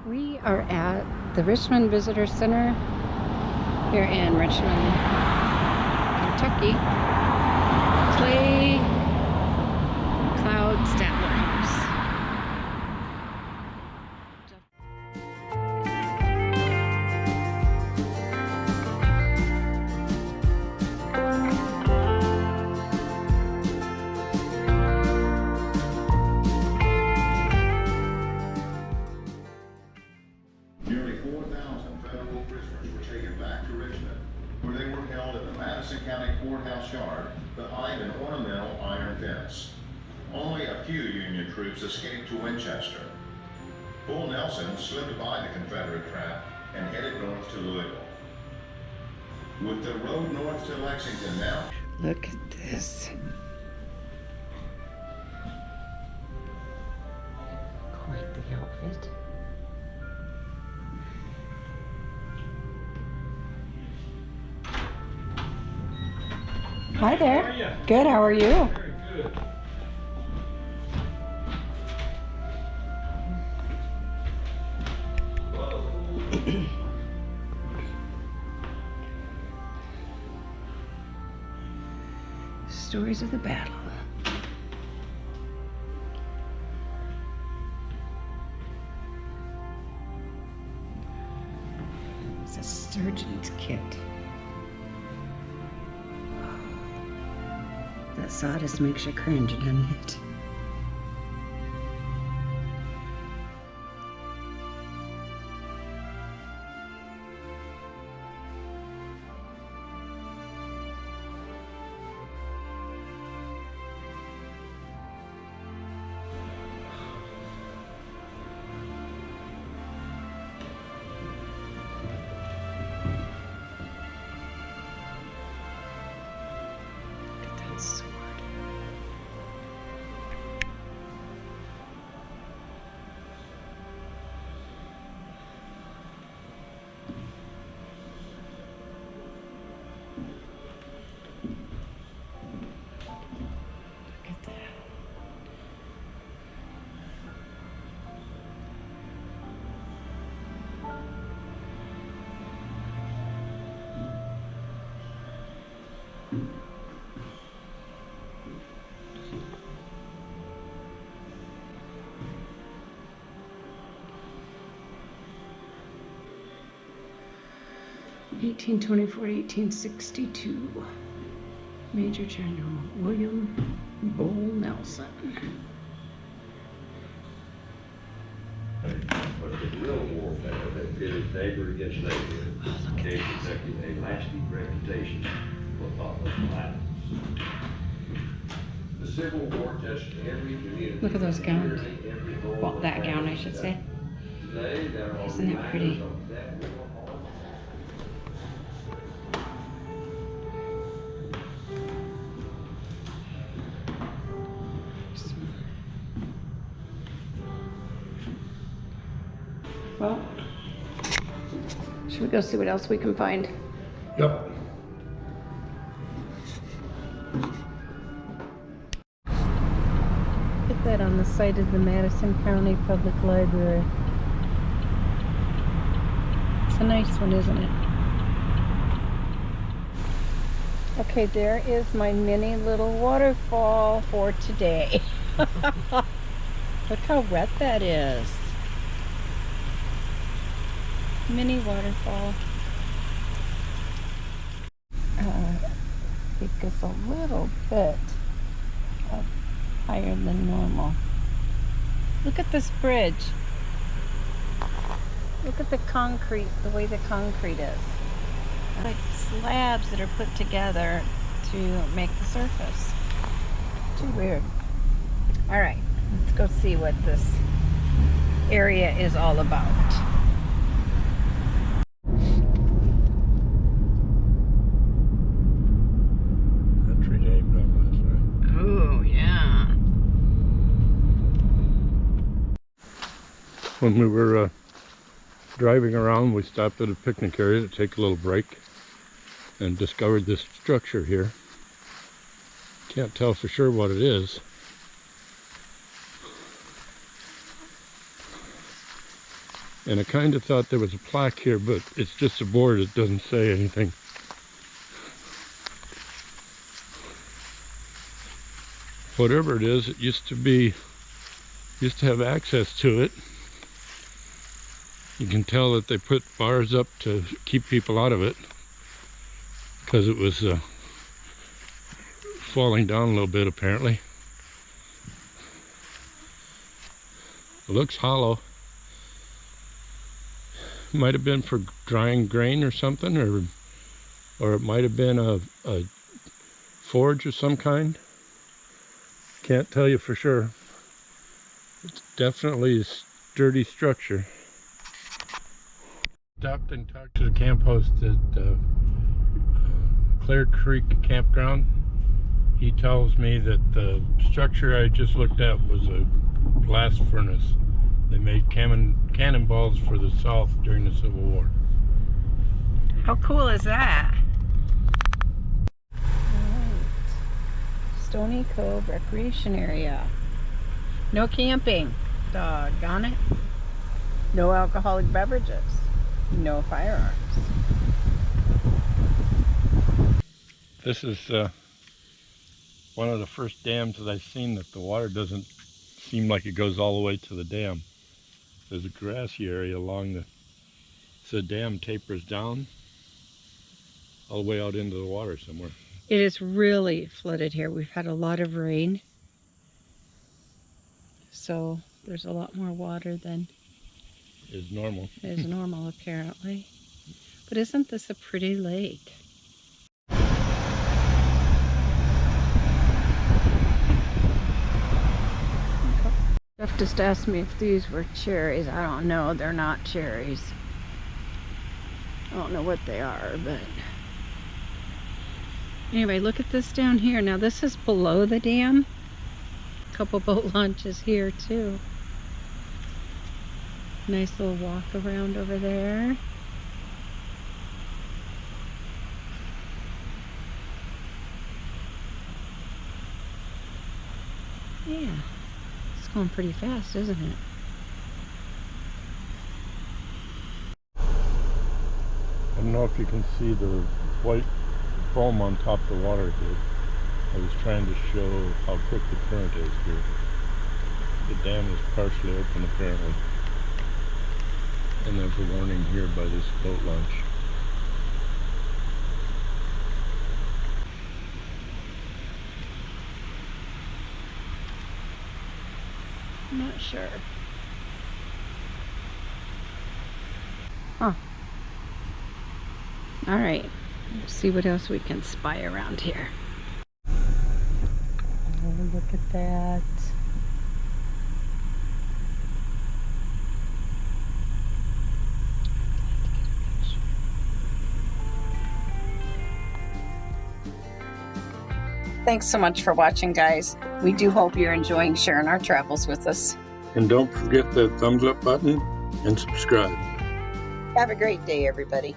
We are at the Richmond Visitor Center here in Richmond, Kentucky. Clay Cloud Statler House. Nearly 4,000 federal prisoners were taken back to Richmond, where they were held in the Madison County Courthouse yard behind an ornamental iron fence. Only a few Union troops escaped to Winchester. Bull Nelson slipped by the Confederate trap and headed north to Louisville. With the road north to Lexington now. Look at this. Quite the outfit. Hi there. How are you? Good, how are you? Very good. Stories of the battle. It's a surgeon's kit. That sawdust makes you cringe, doesn't it? Look at that sword. Look at that. (1824–1862). Major General William Bull Nelson. But the real warfare that pitted neighbor against neighbor gave Kentucky a lasting reputation for thoughtless violence. The Civil War touched every community. Look at those gowns. Every home Well, of that family. gown, I should say. Today, there are Isn't it pretty? reminders of that war hall. Well, should we go see what else we can find? Yep. Get that on the site of the Madison County Public Library. It's a nice one, isn't it? Okay, there is my mini little waterfall for today. Look how wet that is. Mini waterfall. It gets a little bit higher than normal. Look at this bridge. Look at the concrete, the way the concrete is. Like slabs that are put together to make the surface. Too weird. All right, let's go see what this area is all about. Country Day last night. Oh, yeah. When we were driving around, we stopped at a picnic area to take a little break and discovered this structure here. Can't tell for sure what it is. And I kind of thought there was a plaque here, but it's just a board. It doesn't say anything. Whatever it is, it used to have access to it. You can tell that they put bars up to keep people out of it because it was falling down a little bit apparently. It looks hollow. Might have been for drying grain or something, or it might have been a forge of some kind. Can't tell you for sure. It's definitely a sturdy structure. Stopped and talked to the camp host at Clear Creek Campground. He tells me that the structure I just looked at was a blast furnace. They made cannonballs for the South during the Civil War. How cool is that? Right. Stony Cove Recreation Area. No camping. Doggone it. No alcoholic beverages. No firearms. This is one of the first dams that I've seen that the water doesn't seem like it goes all the way to the dam. There's a grassy area along the dam tapers down all the way out into the water somewhere. It is really flooded here. We've had a lot of rain. So there's a lot more water than Is normal. is normal apparently. But isn't this a pretty lake? Jeff just asked me if these were cherries. I don't know. They're not cherries. I don't know what they are, but anyway, look at this down here. Now this is below the dam. A couple boat launches here too. Nice little walk around over there. Yeah. It's going pretty fast, isn't it? I don't know if you can see the white foam on top of the water here. I was trying to show how quick the current is here. The dam is partially open apparently. And there's a warning here by this boat launch. I'm not sure. Huh. All right. Let's see what else we can spy around here. Oh, look at that. Thanks so much for watching, guys. We do hope you're enjoying sharing our travels with us. And don't forget the thumbs up button and subscribe. Have a great day, everybody.